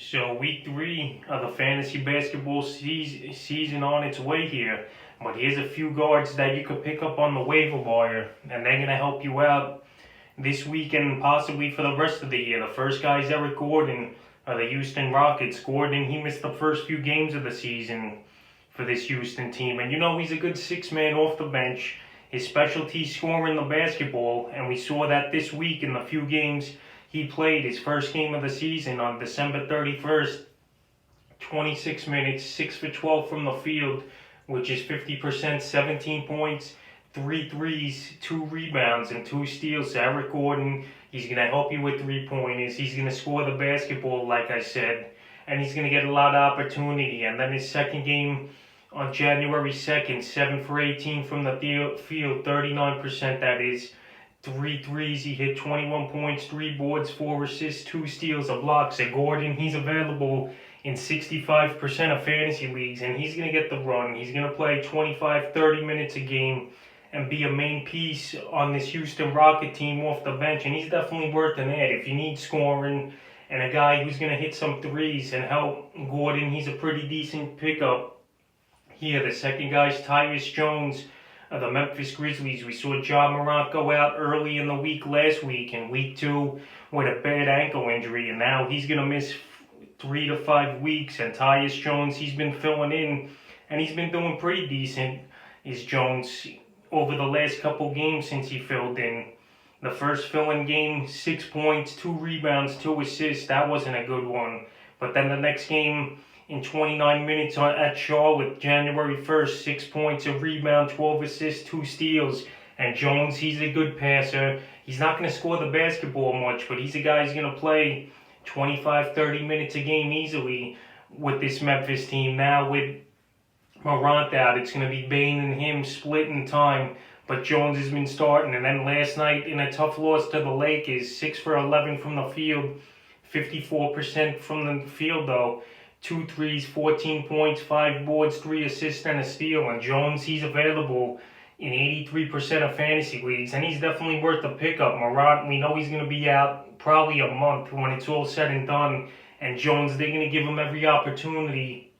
So week 3 of the fantasy basketball season on its way here. But here's a few guards that you could pick up on the waiver wire, and they're going to help you out this week and possibly for the rest of the year. The first guy is Eric Gordon of the Houston Rockets. Gordon, he missed the first few games of the season for this Houston team. And you know, he's a good six-man off the bench. His specialty scoring the basketball, and we saw that this week in the few games he played. His first game of the season on December 31st, 26 minutes, 6 for 12 from the field, which is 50%, 17 points, 3 threes, 2 rebounds, and 2 steals. So Eric Gordon, he's going to help you with 3-pointers. He's going to score the basketball, like I said, and he's going to get a lot of opportunity. And then his second game on January 2nd, 7 for 18 from the field, 39% that is. 3 threes, he hit 21 points, 3 boards, 4 assists, 2 steals, a block. So Gordon, he's available in 65% of fantasy leagues, and he's going to get the run. He's going to play 25, 30 minutes a game and be a main piece on this Houston Rocket team off the bench, and he's definitely worth an add. If you need scoring and a guy who's going to hit some threes and help Gordon, he's a pretty decent pickup here. The second guy is Tyus Jones of the Memphis Grizzlies. We saw Ja Morant go out early in the week last week, in week 2, with a bad ankle injury, and now he's going to miss 3 to 5 weeks. And Tyus Jones, he's been filling in, and he's been doing pretty decent, is Jones, over the last couple games since he filled in. The first fill-in game, 6 points, 2 rebounds, 2 assists. That wasn't a good one. But then the next game, in 29 minutes at Charlotte, January 1st, 6 points, a rebound, 12 assists, 2 steals. And Jones, he's a good passer. He's not going to score the basketball much, but he's a guy who's going to play 25, 30 minutes a game easily with this Memphis team. Now with Morant out, it's going to be Bane and him splitting time, but Jones has been starting. And then last night in a tough loss to the Lakers, 6 for 11 from the field, 54% from the field though. 2 threes, 14 points, 5 boards, 3 assists, and a steal. And Jones, he's available in 83% of fantasy leagues, and he's definitely worth a pickup. Morant, we know he's going to be out probably a month when it's all said and done. And Jones, they're going to give him every opportunity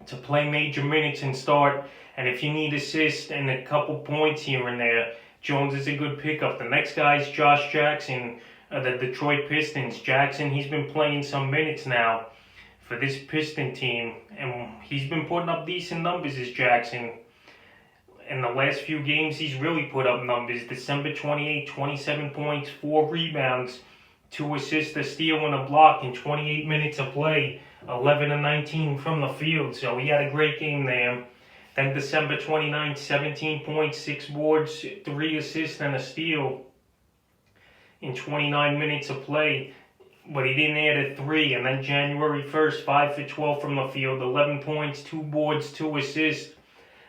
to play major minutes and start. And if you need assists and a couple points here and there, Jones is a good pickup. The next guy is Josh Jackson of the Detroit Pistons. Jackson, he's been playing some minutes now for this Piston team, and he's been putting up decent numbers as Jackson. In the last few games, he's really put up numbers. December 28, 27 points, 4 rebounds, 2 assists, a steal, and a block in 28 minutes of play, 11 and 19 from the field. So he had a great game there. Then December 29, 17 points, 6 boards, 3 assists, and a steal in 29 minutes of play, but he didn't add a 3. And then January 1st, 5 for 12 from the field, 11 points, 2 boards, 2 assists,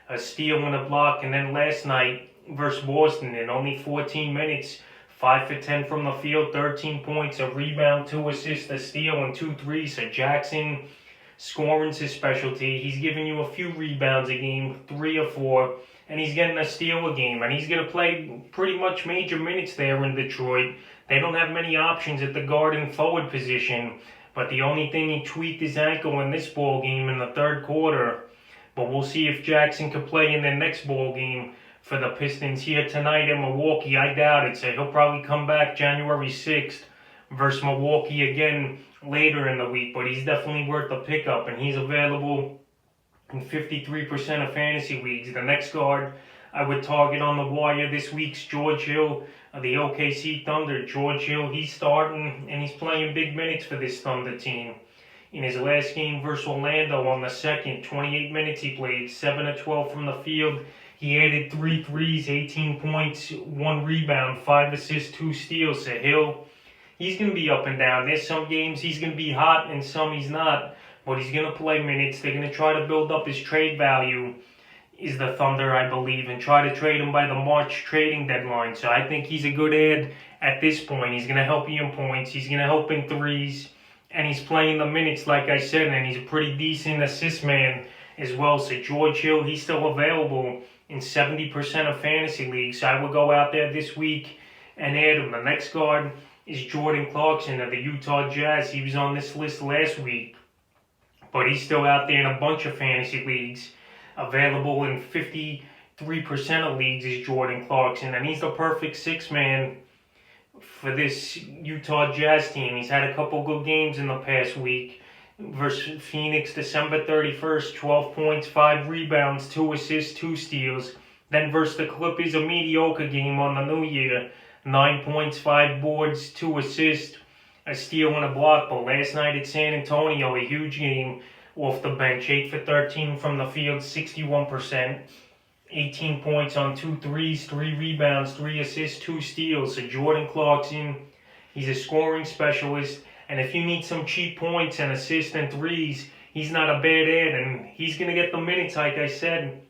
a steal and a block. And then last night versus Boston, in only 14 minutes, 5 for 10 from the field, 13 points, a rebound, 2 assists, a steal, and 2 threes. So Jackson, scoring's his specialty. He's giving you a few rebounds a game, 3 or 4, and he's getting a steal a game. And he's going to play pretty much major minutes there in Detroit. They don't have many options at the guard and forward position, but the only thing, he tweaked his ankle in this ball game in the 3rd quarter. But we'll see if Jackson can play in the next ball game for the Pistons here tonight in Milwaukee. I doubt it, so he'll probably come back January 6th versus Milwaukee again later in the week. But he's definitely worth a pickup, and he's available in 53% of fantasy leagues. The next guard I would target on the wire this week's George Hill of the OKC Thunder. George Hill, he's starting, and he's playing big minutes for this Thunder team. In his last game versus Orlando on the 2nd, 28 minutes he played, 7 of 12 from the field. He added 3 threes, 18 points, 1 rebound, 5 assists, 2 steals. So Hill, he's going to be up and down. There's some games he's going to be hot and some he's not, but he's going to play minutes. They're going to try to build up his trade value, is the Thunder, I believe, and try to trade him by the March trading deadline. So I think he's a good add at this point. He's going to help you in points. He's going to help in threes, and he's playing the minutes, like I said, and he's a pretty decent assist man as well. So George Hill, he's still available in 70% of fantasy leagues. So I will go out there this week and add him. The next guard is Jordan Clarkson of the Utah Jazz. He was on this list last week, but he's still out there in a bunch of fantasy leagues. Available in 53% of leagues is Jordan Clarkson, and he's the perfect six-man for this Utah Jazz team. He's had a couple good games in the past week. Versus Phoenix, December 31st, 12 points, 5 rebounds, 2 assists, 2 steals. Then versus the Clippers, a mediocre game on the new year. 9 points, 5 boards, 2 assists, a steal and a block. But last night at San Antonio, a huge game off the bench. 8 for 13 from the field, 61%. 18 points on 2 threes, 3 rebounds, 3 assists, 2 steals. So Jordan Clarkson, he's a scoring specialist. And if you need some cheap points and assists and threes, he's not a bad ad. And he's going to get the minutes, like I said,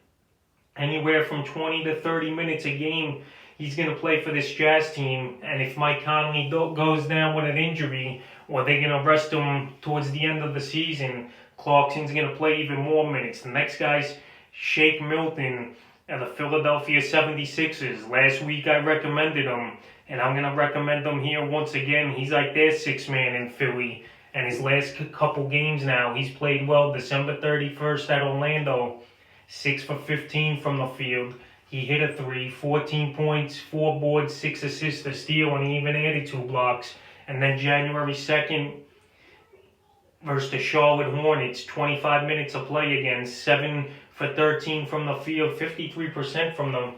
anywhere from 20 to 30 minutes a game. He's going to play for this Jazz team. And if Mike Conley goes down with an injury, or they're going to rest him towards the end of the season, Clarkson's going to play even more minutes. The next guy's Shake Milton of the Philadelphia 76ers. Last week I recommended him, and I'm going to recommend him here once again. He's like their six-man in Philly, and his last couple games now, he's played well. December 31st at Orlando, 6 for 15 from the field. He hit a 3, 14 points, 4 boards, 6 assists, a steal, and he even added 2 blocks. And then January 2nd versus the Charlotte Hornets, 25 minutes of play again, 7 for 13 from the field, 53% from the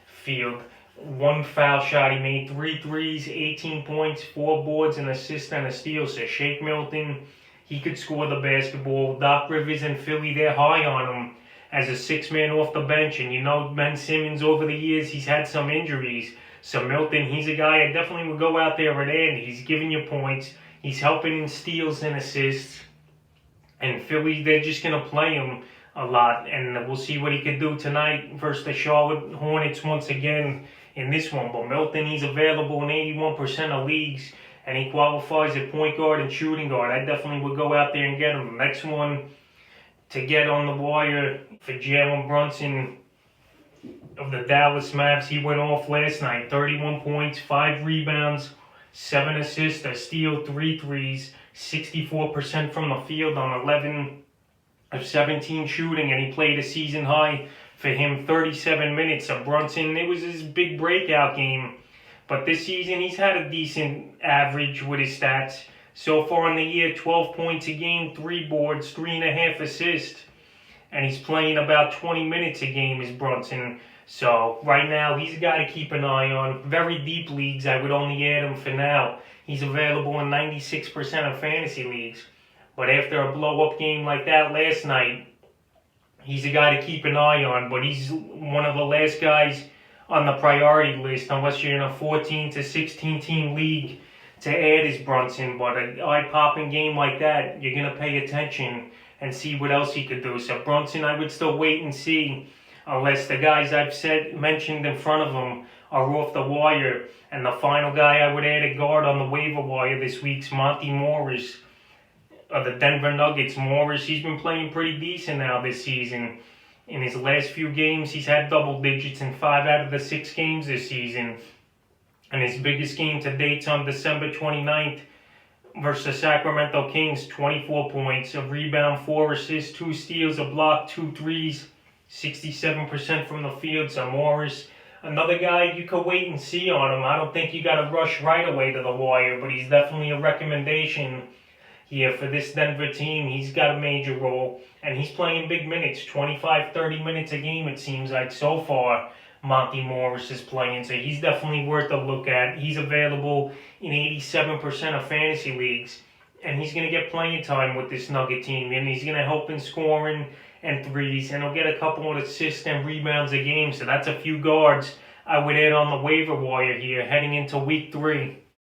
field. 1 foul shot he made, 3 threes, 18 points, 4 boards, an assist, and a steal. So Shake Milton, he could score the basketball. Doc Rivers and Philly, they're high on him as a six-man off the bench. And you know, Ben Simmons, over the years, he's had some injuries. So Milton, he's a guy I definitely would go out there and add. He's giving you points. He's helping in steals and assists. And Philly, they're just going to play him a lot. And we'll see what he can do tonight versus the Charlotte Hornets once again in this one. But Milton, he's available in 81% of leagues. And he qualifies at point guard and shooting guard. I definitely would go out there and get him. The next one to get on the wire for Jalen Brunson of the Dallas Mavs. He went off last night. 31 points, 5 rebounds, 7 assists, a steal, 3 threes, 64% from the field on 11 of 17 shooting, and he played a season high for him, 37 minutes of Brunson. It was his big breakout game, but this season he's had a decent average with his stats. So far in the year, 12 points a game, 3 boards, 3.5 assists, and he's playing about 20 minutes a game as Brunson. So right now, he's a guy to keep an eye on. Very deep leagues, I would only add him for now. He's available in 96% of fantasy leagues. But after a blow-up game like that last night, he's a guy to keep an eye on. But he's one of the last guys on the priority list, unless you're in a 14 to 16 team league, to add is Brunson. But an eye-popping game like that, you're going to pay attention and see what else he could do. So Brunson, I would still wait and see, unless the guys I've mentioned in front of him are off the wire. And the final guy I would add a guard on the waiver wire this week's Monte Morris of the Denver Nuggets. Morris, he's been playing pretty decent now this season. In his last few games, he's had double digits in 5 out of the 6 games this season. And his biggest game to date's on December 29th versus the Sacramento Kings. 24 points, a rebound, 4 assists, 2 steals, a block, 2 threes, 67% from the field. So Morris, another guy you could wait and see on him. I don't think you got to rush right away to the wire, but he's definitely a recommendation here for this Denver team. He's got a major role, and he's playing big minutes, 25, 30 minutes a game it seems like so far. Monte Morris is playing, so he's definitely worth a look at. He's available in 87% of fantasy leagues, and he's going to get playing time with this Nugget team, and he's going to help in scoring and threes, and he'll get a couple of assists and rebounds a game. So that's a few guards I would add on the waiver wire here heading into week 3.